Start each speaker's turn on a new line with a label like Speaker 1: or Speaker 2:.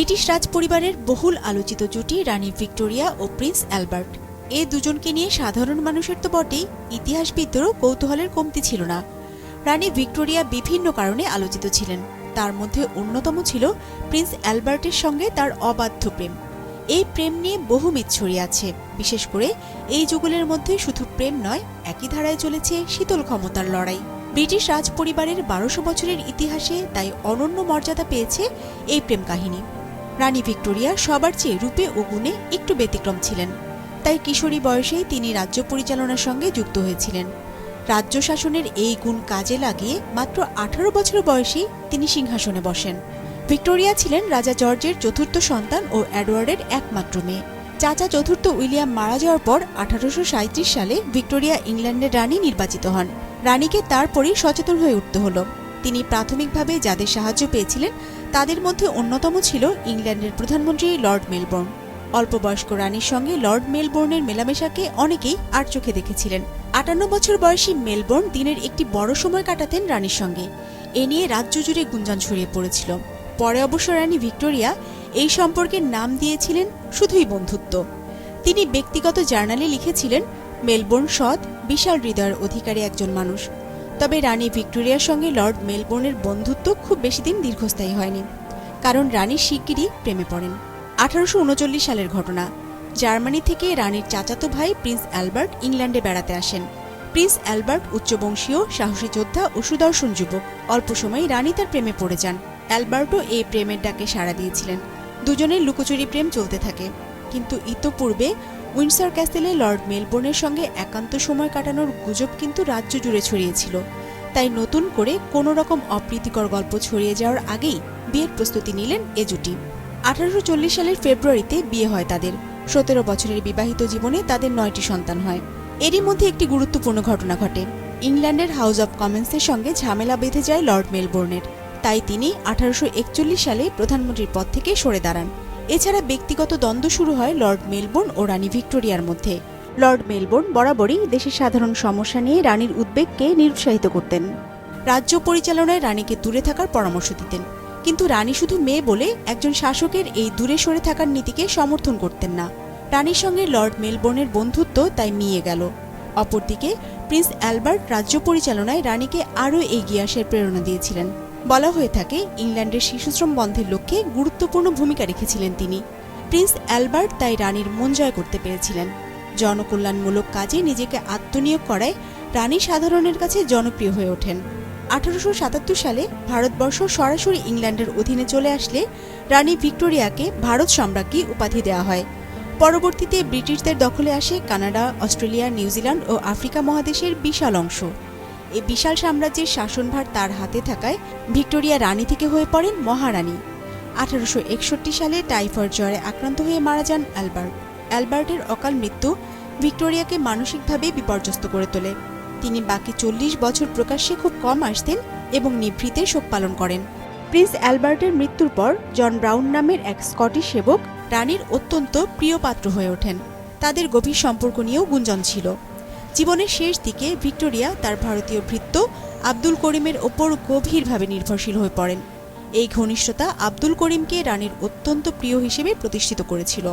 Speaker 1: British রাজপরিবারের বহুল আলোচিত জুটি রানী ভিক্টোরিয়া ও প্রিন্স অ্যালবার্ট। এই দুজনকে নিয়ে সাধারণ মানুষের তো বটেই, ইতিহাসবিদদেরও কৌতূহলের কমতি ছিল না। রানী ভিক্টোরিয়া বিভিন্ন কারণে আলোচিত ছিলেন, তার মধ্যে অন্যতম ছিল প্রিন্স অ্যালবার্টের সঙ্গে তার অবাধ্য প্রেম। এই প্রেম নিয়ে বহু মিথ ছড়িয়ে আছে। বিশেষ করে এই যুগলের মধ্যে শুধু প্রেম নয়, একই ধারায় চলেছে শীতল ক্ষমতার লড়াই। ব্রিটিশ রাজপরিবারের ১২০০ বছরের ইতিহাসে তাই অনন্য মর্যাদা পেয়েছে এই প্রেম কাহিনী। রানী ভিক্টোরিয়া সবার চেয়ে রূপে ও গুণে একটু ব্যতিক্রম ছিলেন, তাই কিশোরী বয়সেই তিনি রাজ্য পরিচালনার সঙ্গে যুক্ত হয়েছিলেন। রাজ্য শাসনের এই গুণ কাজে লাগিয়ে মাত্র ১৮ বছর বয়সেই তিনি সিংহাসনে বসেন। ভিক্টোরিয়া ছিলেন রাজা জর্জের চতুর্থ সন্তান ও এডওয়ার্ডের একমাত্র মেয়ে। চাচা চতুর্থ উইলিয়াম মারা যাওয়ার পর ১৮৩৭ সালে ভিক্টোরিয়া ইংল্যান্ডের রানী নির্বাচিত হন। রানীকে তারপরই সচেতন হয়ে উঠতে হল। তিনি প্রাথমিকভাবে যাদের সাহায্য পেয়েছিলেন তাদের মধ্যে অন্যতম ছিল ইংল্যান্ডের প্রধানমন্ত্রী লর্ড মেলবোর্ন। অল্পবয়স্ক রানীর সঙ্গে লর্ড মেলবোর্নের মেলামেশাকে অনেকেই আর চোখে দেখেছিলেন। ৫৮ বছর বয়সী মেলবোর্ন দিনের একটি বড় সময় কাটাতেন রানীর সঙ্গে। এ নিয়ে রাজ্য জুড়ে গুঞ্জন ছড়িয়ে পড়েছিল। পরে অবশ্য রানী ভিক্টোরিয়া এই সম্পর্কের নাম দিয়েছিলেন শুধুই বন্ধুত্ব। তিনি ব্যক্তিগত জার্নালে লিখেছিলেন, মেলবোর্ন সৎ, বিশাল হৃদয়ের অধিকারী একজন মানুষ। তবে রানী ভিক্টোরিয়ার সঙ্গে লর্ড মেলবোর্নের বন্ধুত্ব খুব বেশি দিন দীর্ঘস্থায়ী হয়নি, কারণ রানী শিগগিরই প্রেমে পড়েন। ১৮৩৯ সালের ঘটনা। জার্মানি থেকে রানীর চাচাতো ভাই প্রিন্স অ্যালবার্ট ইংল্যান্ডে বেড়াতে আসেন। প্রিন্স অ্যালবার্ট উচ্চবংশীয়, সাহসী যোদ্ধা ও সুদর্শন যুবক। অল্প সময় রানী তার প্রেমে পড়ে যান। অ্যালবার্টও এই প্রেমের ডাকে সাড়া দিয়েছিলেন। দুজনের লুকোচুরি প্রেম চলতে থাকে। কিন্তু ইতোপূর্বে উইন্ডসর ক্যাসেলে লর্ড মেলবোর্নের সঙ্গে একান্ত সময় কাটানোর গুজব কিন্তু রাজ্য জুড়ে ছড়িয়েছিল। তাই নতুন করে কোনো রকম অপ্রীতিকর গল্প ছড়িয়ে যাওয়ার আগেই বিয়ের প্রস্তুতি নিলেন এ জুটি। ১৮৪০ সালের ফেব্রুয়ারিতে বিয়ে হয় তাদের। ১৭ বছরের বিবাহিত জীবনে তাদের ৯টি সন্তান হয়। এরই মধ্যে একটি গুরুত্বপূর্ণ ঘটনা ঘটে। ইংল্যান্ডের হাউস অব কমন্সের সঙ্গে ঝামেলা বেঁধে যায় লর্ড মেলবোর্নের। তাই তিনি ১৮৪১ সালে প্রধানমন্ত্রীর পদ থেকে সরে দাঁড়ান। এছাড়া ব্যক্তিগত দ্বন্দ্ব শুরু হয় লর্ড মেলবোর্ন ও রানী ভিক্টোরিয়ার মধ্যে। লর্ড মেলবোর্ন বরাবরই দেশের সাধারণ সমস্যা নিয়ে রানীর উদ্বেগকে নিরুৎসাহিত করতেন। রাজ্য পরিচালনায় রানীকে দূরে থাকার পরামর্শ দিতেন। কিন্তু রানী শুধু মেয়ে বলে একজন শাসকের এই দূরে সরে থাকার নীতিকে সমর্থন করতেন না। রানীর সঙ্গে লর্ড মেলবোর্নের বন্ধুত্ব তাই মিইয়ে গেল। অপরদিকে প্রিন্স অ্যালবার্ট রাজ্য পরিচালনায় রানীকে আরও এগিয়ে আসার প্রেরণা দিয়েছিলেন। বলা হয়ে থাকে, ইংল্যান্ডের শিশুশ্রম বন্ধের লক্ষ্যে গুরুত্বপূর্ণ ভূমিকা রেখেছিলেন তিনি। প্রিন্স অ্যালবার্ট তাই রানীর মন জয় করতে পেরেছিলেন। জনকল্যাণমূলক কাজে নিজেকে আত্মনিয়োগ করায় রানী সাধারণের কাছে জনপ্রিয় হয়ে ওঠেন। ১৮৭৭ সালে ভারতবর্ষ সরাসরি ইংল্যান্ডের অধীনে চলে আসলে রানী ভিক্টোরিয়াকে ভারত সম্রাজ্ঞী উপাধি দেওয়া হয়। পরবর্তীতে ব্রিটিশদের দখলে আসে কানাডা, অস্ট্রেলিয়া, নিউজিল্যান্ড ও আফ্রিকা মহাদেশের বিশাল অংশ। এই বিশাল সাম্রাজ্যের শাসনভার তার হাতে থাকায় ভিক্টোরিয়া রানী থেকে হয়ে পড়েন মহারানী। ১৮৬১ সালে টাইফয়েড জ্বরে আক্রান্ত হয়ে মারা যান অ্যালবার্ট। অ্যালবার্টের অকাল মৃত্যু ভিক্টোরিয়াকে মানসিকভাবে বিপর্যস্ত করে তোলে। তিনি বাকি ৪০ বছর প্রকাশ্যে খুব কম আসতেন এবং নিভৃতে শোক পালন করেন। প্রিন্স অ্যালবার্টের মৃত্যুর পর জন ব্রাউন নামের এক স্কটিশ সেবক রানীর অত্যন্ত প্রিয় পাত্র হয়ে ওঠেন। তাদের গভীর সম্পর্ক নিয়েও গুঞ্জন ছিল। জীবনের শেষ দিকে ভিক্টোরিয়া তার ভারতীয় ভৃত্য আব্দুল করিমের ওপর গভীরভাবে নির্ভরশীল হয়ে পড়েন। এই ঘনিষ্ঠতা আব্দুল করিমকে রানীর অত্যন্ত প্রিয় হিসেবে প্রতিষ্ঠিত করেছিল।